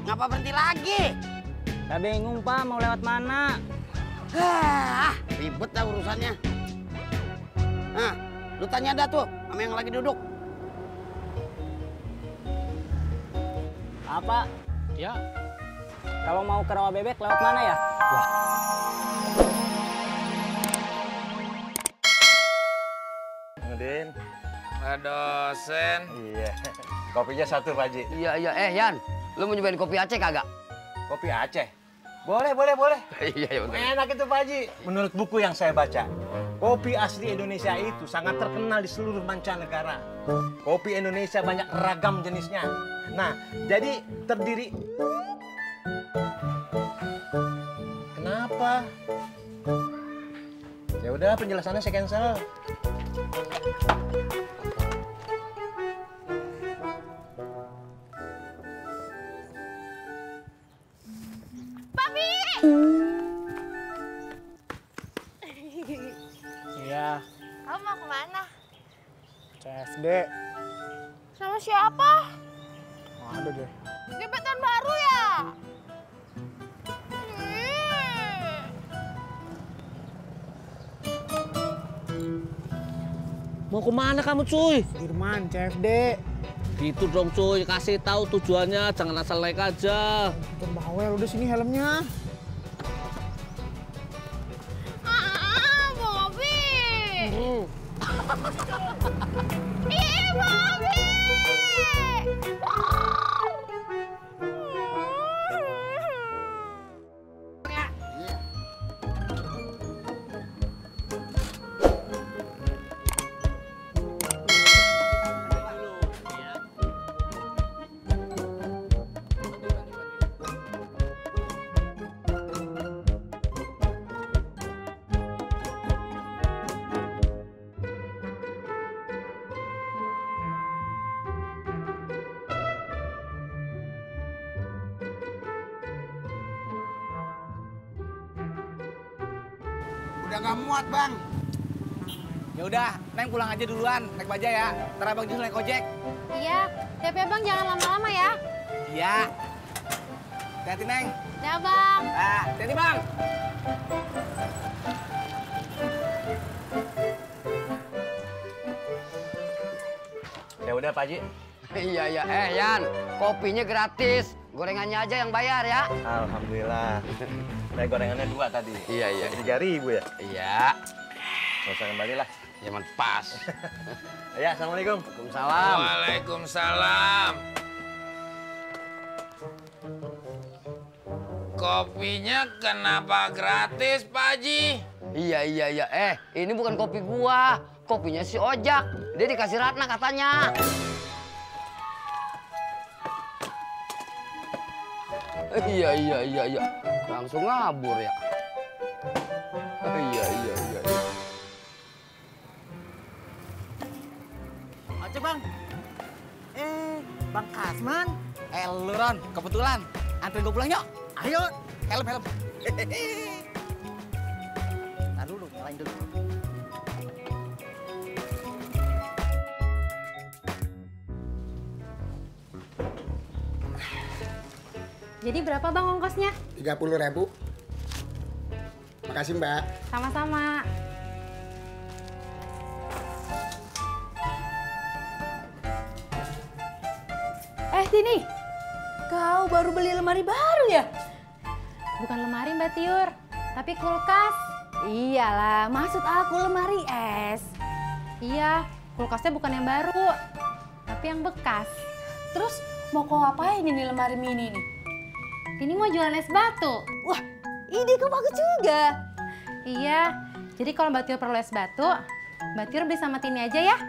Ngapa berhenti lagi? Saya bingung, Pak, mau lewat mana? Ribet dah urusannya. Nah, lu tanya dah tuh sama yang lagi duduk. Apa? Ya. Kalau mau ke rawa bebek lewat mana ya? Wah. Udin. Pak dosen. Iya. Kopinya satu, Pak Haji. Iya. Yan, lu mau nyobain kopi Aceh kagak? Kopi Aceh? Boleh. Iya, betul. Enak itu, Pak Haji. Menurut buku yang saya baca, kopi asli Indonesia itu sangat terkenal di seluruh mancanegara. Kopi Indonesia banyak ragam jenisnya. Nah, jadi terdiri... Kenapa? Ya udah, penjelasannya saya cancel. Iya, Kamu mau kemana? CFD. Sama siapa? Ada deh. Gebetan baru ya? Mau kemana kamu, cuy? Firman, CFD. Gitu dong, cuy. Kasih tahu tujuannya, jangan asal naik aja. Tuh bawel, udah sini helmnya. Bobby! Ih, Bobby! Udah gak muat, Bang. Ya udah, Neng pulang aja duluan, naik baja ya. Ntar Abang Jus naik ojek. Iya, tapi Bang jangan lama-lama ya. Iya. Hati-hati, Neng. Ya, Bang. Hati-hati, Bang. Ya udah, Pak Haji. Iya. Yan, kopinya gratis. Gorengannya aja yang bayar ya. Alhamdulillah. Saya gorengannya 2 tadi. Iya. 3.000 ya? Iya. Nggak usah kembali lah. Zaman pas. Ya, Assalamualaikum. Waalaikumsalam. Waalaikumsalam. Kopinya kenapa gratis, Pak Haji? Iya. Ini bukan kopi gua. Kopinya si Ojak. Dia dikasih Ratna katanya. Iya. Langsung ngabur ya. Iya. Ojek, Bang. Bang Kasman. Lu, Ron, kebetulan. Anterin gue pulang yuk. Ayo, helm. Ntar dulu, nyalain dulu. Jadi berapa Bang ongkosnya? 30.000. Makasih, Mbak. Sama-sama. Tini, kau baru beli lemari baru ya? Bukan lemari Mbak Tiur, tapi kulkas. Iyalah, maksud aku lemari es. Iya, kulkasnya bukan yang baru, tapi yang bekas. Terus mau kau apain ini lemari mini nih? Tini mau jualan es batu. Wah, ide kau bagus juga. Iya, jadi kalau Mbak Tiur perlu es batu, Mbak Tiur beli sama Tini aja ya.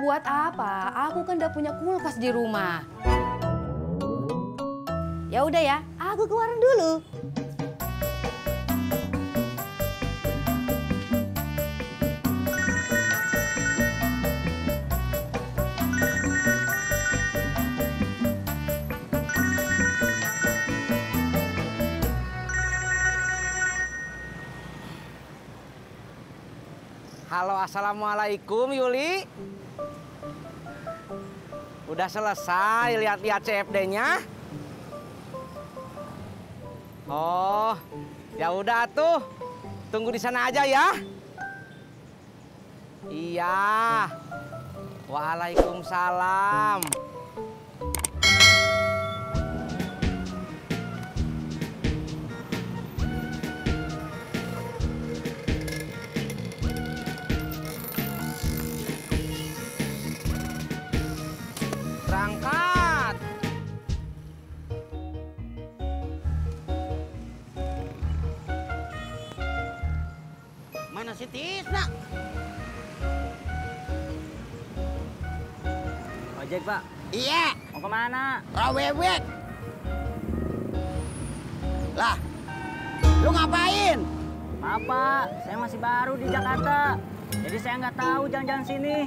Buat apa? Aku kan udah punya kulkas di rumah. Ya udah ya, aku ke warung dulu. Halo, assalamualaikum Yuli. Udah selesai lihat-lihat CFD-nya? Oh, ya udah tuh. Tunggu di sana aja ya. Iya. Waalaikumsalam. Berangkat. Mana si Tisna? Ojek, Pak. Iya, Mau kemana? rawewek. Lah, lu ngapain? Maaf, Pak. Saya masih baru di Jakarta. Jadi saya nggak tahu jalan-jalan sini.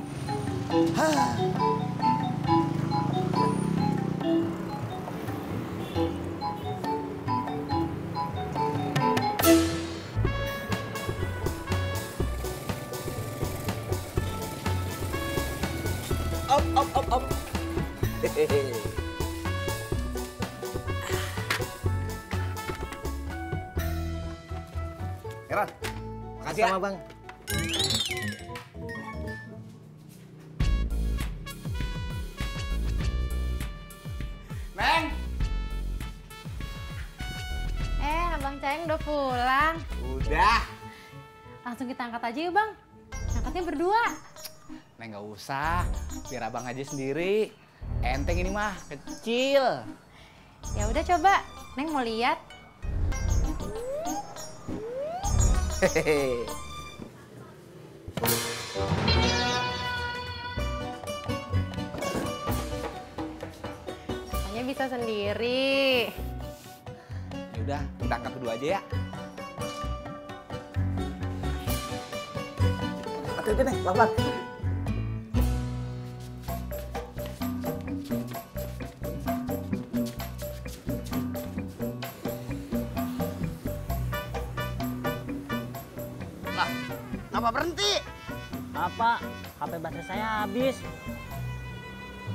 Op. Hehehe. Heran, makasih sama Bang. Neng, Abang Ceng udah pulang. udah. Langsung kita angkat aja yuk, Bang. Angkatnya berdua. Neng nggak usah, biar abang aja sendiri. Enteng ini mah, kecil. Ya udah coba. Neng mau lihat. Hehehe. Hanya bisa sendiri. Yaudah, kita angkat berdua aja ya. Hati-hati nih, pelan-pelan. Ngapa berhenti? Apa? HP baterai saya habis.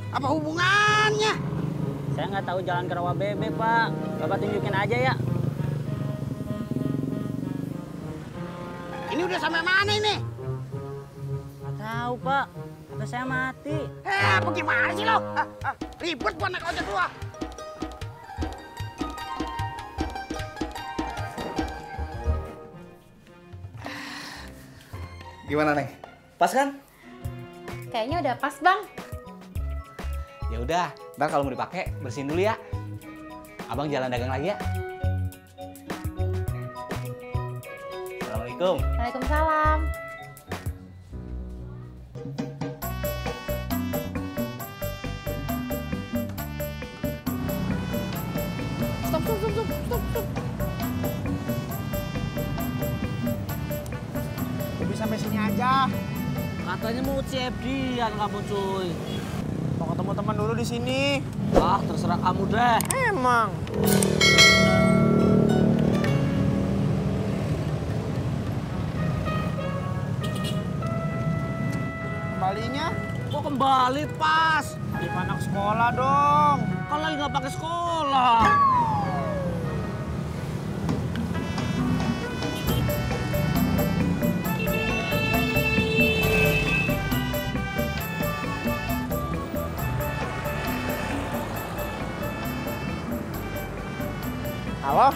Apa hubungannya? Saya nggak tahu jalan ke rawa bebek, Pak. Bapak tunjukin aja ya. Ini udah sampai mana ini? Nggak tahu, Pak. HP saya mati. Bagaimana sih lo? Ribet buat naik ojek gua. Gimana, Neng? Pas kan? Kayaknya udah pas, Bang. Ya udah, ntar kalau mau dipakai bersihin dulu ya. Abang jalan dagang lagi ya. Assalamualaikum. Waalaikumsalam. Stop. Lebih sampai sini aja. Katanya mau CFD-an kamu cuy. Mau ketemu teman dulu di sini. Ah, terserah kamu deh. Emang. Kembalinya Kok kembali pas? di anak sekolah dong. Kan lagi nggak pakai sekolah. Halo?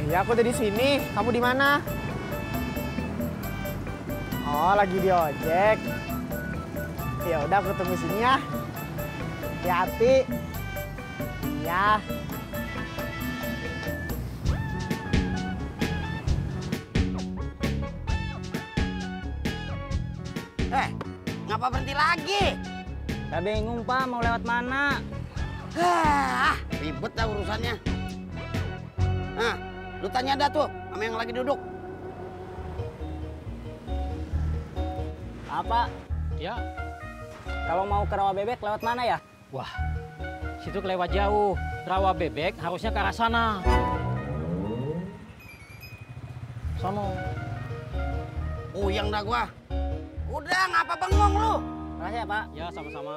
Iya, aku udah di sini. Kamu di mana? Oh, lagi di ojek. Ya udah, aku tunggu sini ya. Hati-hati. Iya. Ngapa berhenti lagi? Saya bingung, Pak, mau lewat mana? Ribet dah urusannya. Nah, lu tanya dah tuh sama yang lagi duduk. Apa? Ya, Kalau mau ke rawa bebek lewat mana ya? wah, situ kelewat jauh. Rawa bebek harusnya ke arah sana. Sono. Uyang dah gua. Udah, ngapa bengong lu? Makasih ya, Pak. Ya, sama-sama.